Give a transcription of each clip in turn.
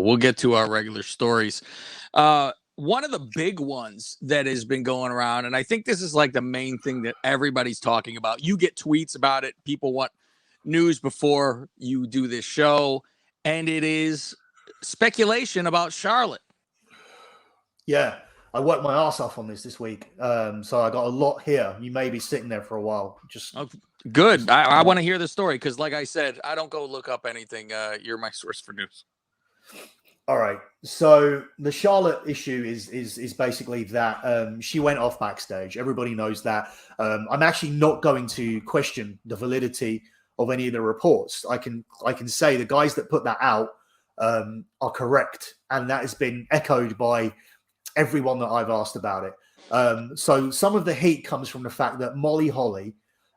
but we'll get to our regular stories. One of the big ones that has been going around, and I think this is like the main thing that everybody's talking about. You get tweets about it. People want news before you do this show, and it is speculation about Charlotte. Yeah, I worked my ass off on this week, so I got a lot here. You may be sitting there for a while. Good. I want to hear the story because, like I said, I don't go look up anything. You're my source for news. All right. So the Charlotte issue is basically that she went off backstage. Everybody knows that. I'm actually not going to question the validity of any of the reports. I can say the guys that put that out are correct, and that has been echoed by everyone that I've asked about it. So some of the heat comes from the fact that Molly Holly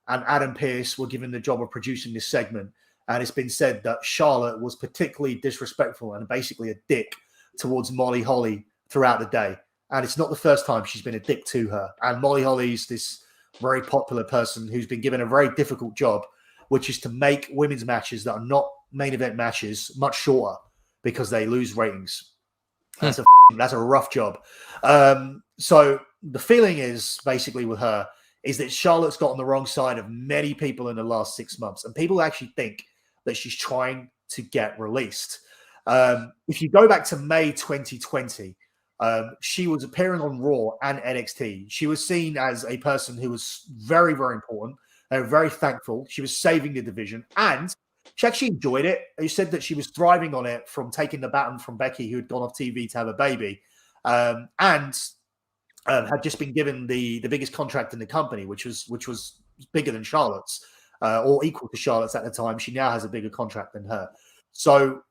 and Adam Pearce were given the job of producing this segment. And it's been said that Charlotte was particularly disrespectful and basically a dick towards Molly Holly throughout the day. And it's not the first time she's been a dick to her. And Molly Holly's this very popular person who's been given a very difficult job, which is to make women's matches that are not main event matches much shorter because they lose ratings. That's a rough job. So the feeling is basically with her is that Charlotte's got on the wrong side of many people in the last 6 months. And people actually think that she's trying to get released. If you go back to May 2020, she was appearing on Raw and NXT. She was seen as a person who was very, very important and very thankful. She was saving the division and she actually enjoyed it. She said that she was thriving on it from taking the baton from Becky, who had gone off TV to have a baby, and had just been given the biggest contract in the company, which was bigger than Charlotte's. Or equal to Charlotte's at the time. She now has a bigger contract than her. So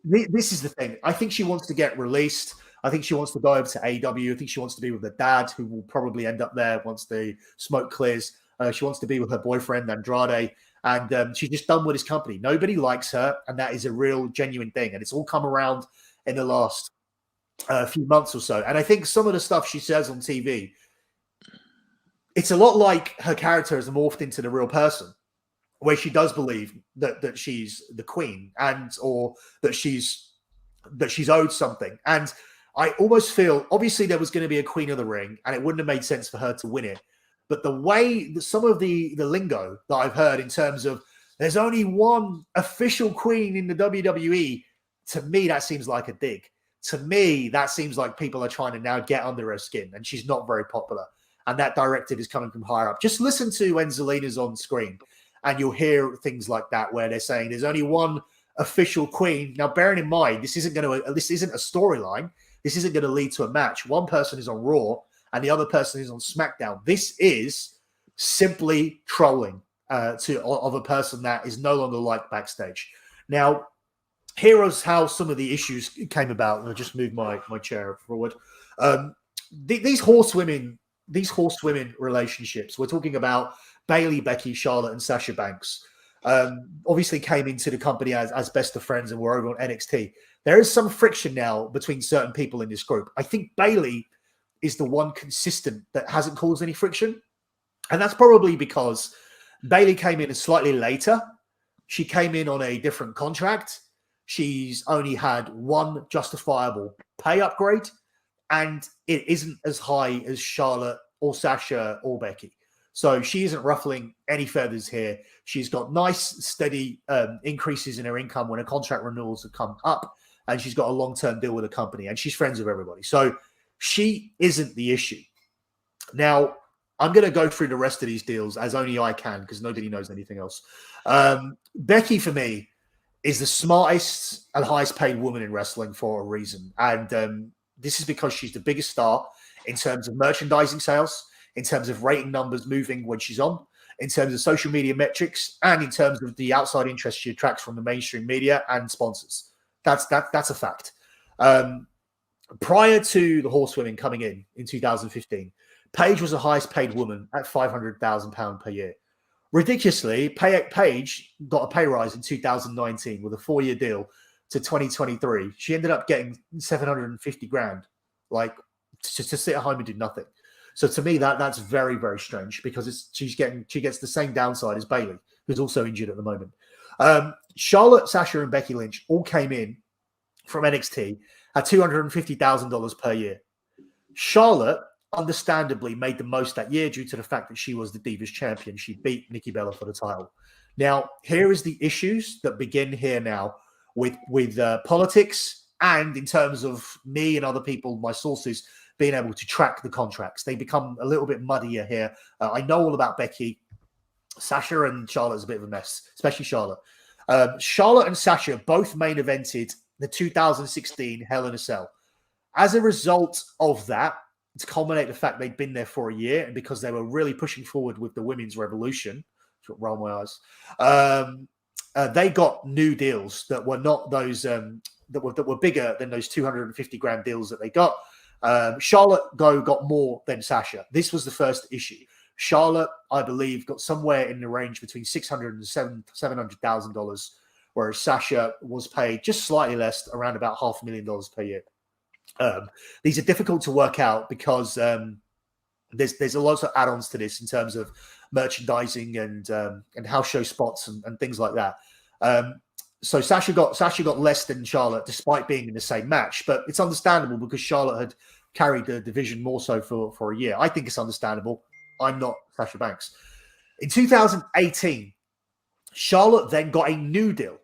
this is the thing. I think she wants to get released. I think she wants to go over to AEW. I think she wants to be with her dad, who will probably end up there once the smoke clears. She wants to be with her boyfriend, Andrade. And she's just done with his company. Nobody likes her, and that is a real, genuine thing. And it's all come around in the last few months or so. And I think some of the stuff she says on TV, it's a lot like her character has morphed into the real person, where she does believe that she's the queen or that she's owed something. And I almost feel, obviously there was going to be a queen of the ring and it wouldn't have made sense for her to win it. But the way some of the lingo that I've heard in terms of there's only one official queen in the WWE, to me, that seems like a dig. To me, that seems like people are trying to now get under her skin, and she's not very popular. And that directive is coming from higher up. Just listen to when Zelina's on screen, and you'll hear things like that where they're saying there's only one official queen. Now, bearing in mind, this isn't a storyline. This isn't going to lead to a match. One person is on Raw, and the other person is on SmackDown. This is simply trolling of a person that is no longer liked backstage. Now, here is how some of the issues came about. I'll just move my chair forward. These horsewomen relationships, we're talking about Bayley, Becky, Charlotte, and Sasha Banks, obviously came into the company as best of friends and were over on NXT. There is some friction now between certain people in this group. I think Bayley is the one consistent that hasn't caused any friction. And that's probably because Bayley came in slightly later. She came in on a different contract. She's only had one justifiable pay upgrade, and it isn't as high as Charlotte or Sasha or Becky. So she isn't ruffling any feathers here. She's got nice, steady increases in her income when her contract renewals have come up, and she's got a long-term deal with the company, and she's friends with everybody. So she isn't the issue. Now, I'm going to go through the rest of these deals as only I can because nobody knows anything else. Becky, for me, is the smartest and highest paid woman in wrestling for a reason. And this is because she's the biggest star in terms of merchandising sales, in terms of rating numbers moving when she's on, in terms of social media metrics, and in terms of the outside interest she attracts from the mainstream media and sponsors. That's a fact. Prior to the Horsewomen coming in 2015, Paige was the highest paid woman at £500,000 per year. Ridiculously, Paige got a pay rise in 2019 with a 4-year deal to 2023. She ended up getting 750 grand, like to sit at home and do nothing. So to me, that's very, very strange because she gets the same downside as Bayley, who's also injured at the moment. Charlotte, Sasha, and Becky Lynch all came in from NXT at $250,000 per year. Charlotte, understandably, made the most that year due to the fact that she was the Divas champion. She beat Nikki Bella for the title. Now, here is the issues that begin here now with politics and in terms of me and other people, my sources, being able to track the contracts. They become a little bit muddier here. I know all about Becky. Sasha and Charlotte is a bit of a mess, especially Charlotte. Charlotte and Sasha both main evented the 2016 Hell in a Cell. As a result of that, to culminate the fact they'd been there for a year, and because they were really pushing forward with the women's revolution, roll my eyes, they got new deals that were not those that were bigger than those 250 grand deals that they got. Charlotte got more than Sasha. This was the first issue. Charlotte, I believe, got somewhere in the range between $600,000 and $700,000, whereas Sasha was paid just slightly less, around about $500,000 per year. These are difficult to work out because there's a lot of add-ons to this in terms of merchandising and house show spots and things like that. So Sasha got less than Charlotte despite being in the same match, but it's understandable because Charlotte had carried the division more so for a year. I think it's understandable. I'm not Sasha Banks. In 2018, Charlotte then got a new deal,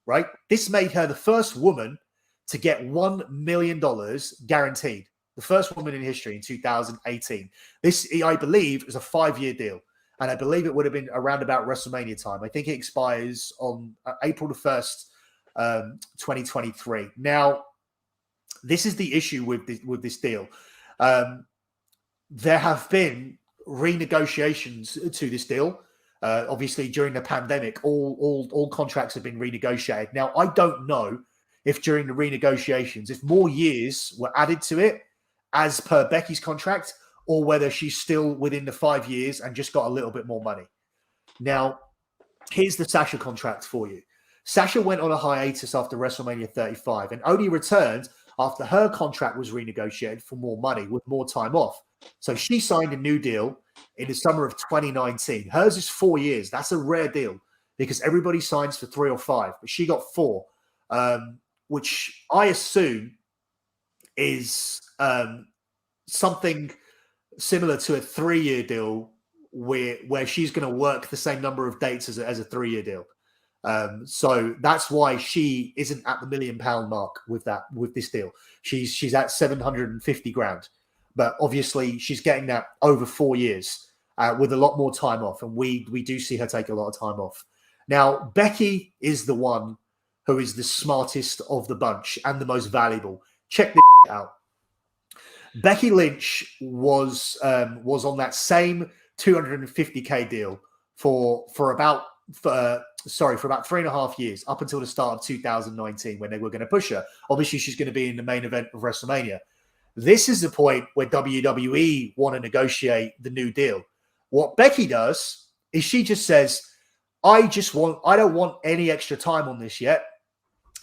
right? This made her the first woman to get $1 million guaranteed. The first woman in history in 2018. This, I believe, is a 5-year deal. And I believe it would have been around about WrestleMania time. I think it expires on April the 1st, 2023. Now, this is the issue with this deal. There have been renegotiations to this deal. Obviously, during the pandemic, all contracts have been renegotiated. Now, I don't know if during the renegotiations, if more years were added to it as per Becky's contract, or whether she's still within the 5 years and just got a little bit more money. Now, here's the Sasha contract for you. Sasha went on a hiatus after WrestleMania 35 and only returned after her contract was renegotiated for more money with more time off. So she signed a new deal in the summer of 2019. Hers is 4 years. That's a rare deal because everybody signs for 3 or 5, but she got 4, which I assume is something similar to a 3-year deal where she's going to work the same number of dates as a 3-year deal. So that's why she isn't at the £1 million mark with this deal. She's at 750 grand. But obviously, she's getting that over 4 years with a lot more time off. And we do see her take a lot of time off. Now, Becky is the one who is the smartest of the bunch and the most valuable. Check this out. Becky Lynch was on that same 250K deal for about 3.5 years, up until the start of 2019 when they were going to push her. Obviously, she's going to be in the main event of WrestleMania. This is the point where WWE want to negotiate the new deal. What Becky does is she just says, I don't want any extra time on this yet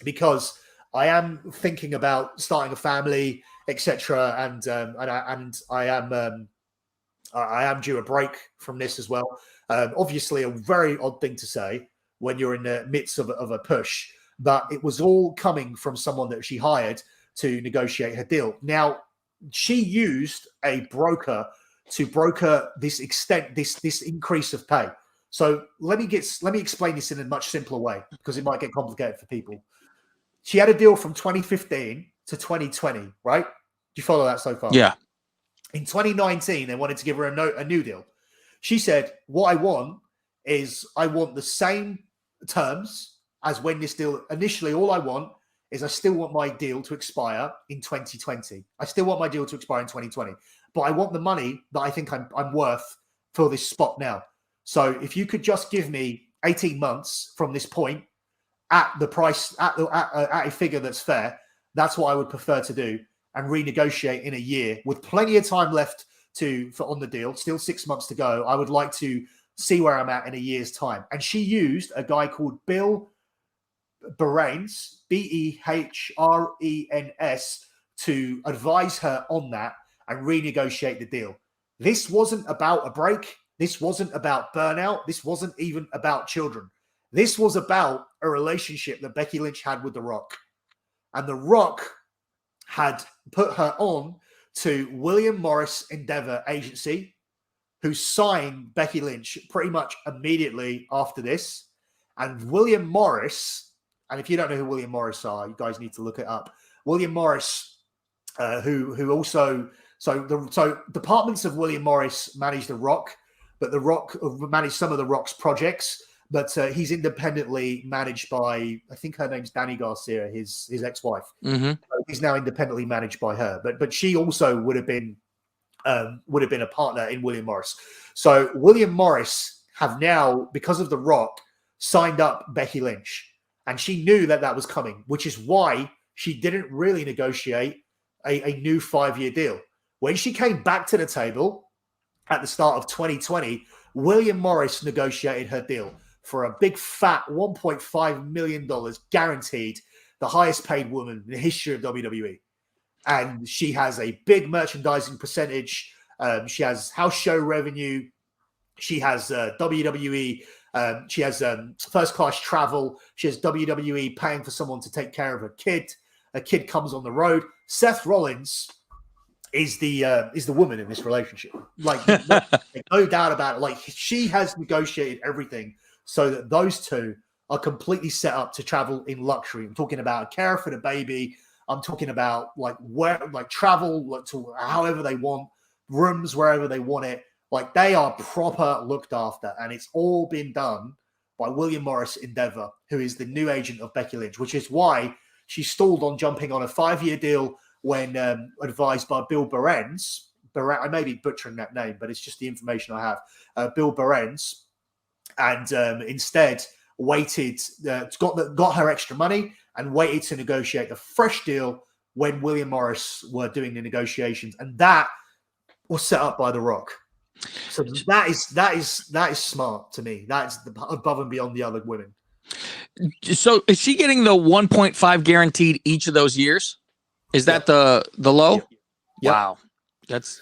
because I am thinking about starting a family, etc. And I am due a break from this as well. Obviously, a very odd thing to say when you're in the midst of a push, but it was all coming from someone that she hired to negotiate her deal. Now, she used a broker to broker this increase of pay. So let me explain this in a much simpler way because it might get complicated for people. She had a deal from 2015 to 2020, right? Do you follow that so far? Yeah. In 2019, they wanted to give her a new deal. She said, what I want is I want the same terms as when this deal, initially all I want is I still want my deal to expire in 2020. I still want my deal to expire in 2020, but I want the money that I think I'm worth for this spot now. So if you could just give me 18 months from this point at the price, at a figure that's fair, that's what I would prefer to do and renegotiate in a year with plenty of time left on the deal, still 6 months to go. I would like to see where I'm at in a year's time. And she used a guy called Bill Behrens, Behrens, to advise her on that and renegotiate the deal. This wasn't about a break. This wasn't about burnout. This wasn't even about children. This was about a relationship that Becky Lynch had with The Rock. and The Rock had put her on to William Morris Endeavor Agency, who signed Becky Lynch pretty much immediately after this. And William Morris, and if you don't know who William Morris are, you guys need to look it up. William Morris, who also so departments of William Morris manage The Rock, but The Rock managed some of The Rock's projects. But he's independently managed by, I think her name's Danny Garcia, his ex-wife. Mm-hmm. So he's now independently managed by her. But she also would have been a partner in William Morris. So William Morris have now, because of The Rock, signed up Becky Lynch, and she knew that was coming, which is why she didn't really negotiate a new 5-year deal. When she came back to the table at the start of 2020, William Morris negotiated her deal for a big fat $1.5 million guaranteed, the highest paid woman in the history of WWE. And she has a big merchandising percentage. She has house show revenue. She has WWE. She has first class travel. She has WWE paying for someone to take care of her kid. A kid comes on the road. Seth Rollins is the woman in this relationship. Like no doubt about it. Like she has negotiated everything so that those two are completely set up to travel in luxury. I'm talking about care for the baby. I'm talking about travel to however they want, rooms wherever they want it. Like they are proper looked after, and it's all been done by William Morris Endeavor, who is the new agent of Becky Lynch, which is why she stalled on jumping on a 5-year deal when advised by Bill Behrens. I may be butchering that name, but it's just the information I have. Bill Behrens. And instead waited, got her extra money and waited to negotiate a fresh deal when William Morris were doing the negotiations, and that was set up by The Rock. So that is smart to me. That's above and beyond the other women. So is she getting the 1.5 guaranteed each of those years? Is that the low? Yep. Wow, that's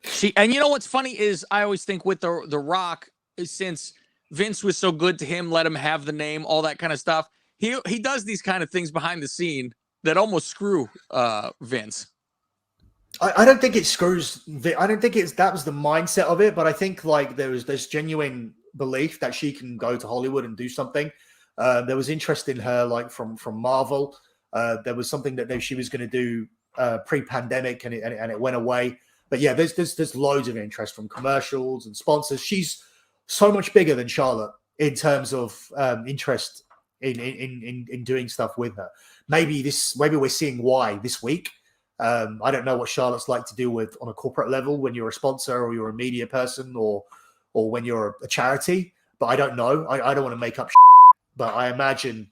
she. And you know what's funny is I always think with the Rock, since Vince was so good to him, let him have the name, all that kind of stuff. He does these kind of things behind the scene that almost screw Vince. I don't think it screws. I don't think that was the mindset of it, but I think like there's genuine belief that she can go to Hollywood and do something. There was interest in her, like from Marvel. There was something that she was going to do pre-pandemic, and it went away. But yeah, there's loads of interest from commercials and sponsors. She's so much bigger than Charlotte in terms of interest in doing stuff with her. Maybe we're seeing why this week. I don't know what Charlotte's like to deal with on a corporate level when you're a sponsor or you're a media person or when you're a charity, but I don't know. I don't want to make up but I imagine,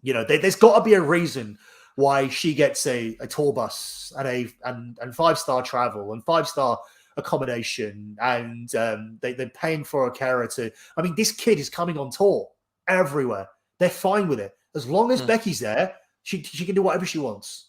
there's got to be a reason why she gets a tour bus and 5-star travel and 5-star accommodation, and they're paying for a carer to. I mean, this kid is coming on tour everywhere. They're fine with it as long as Becky's there. She can do whatever she wants.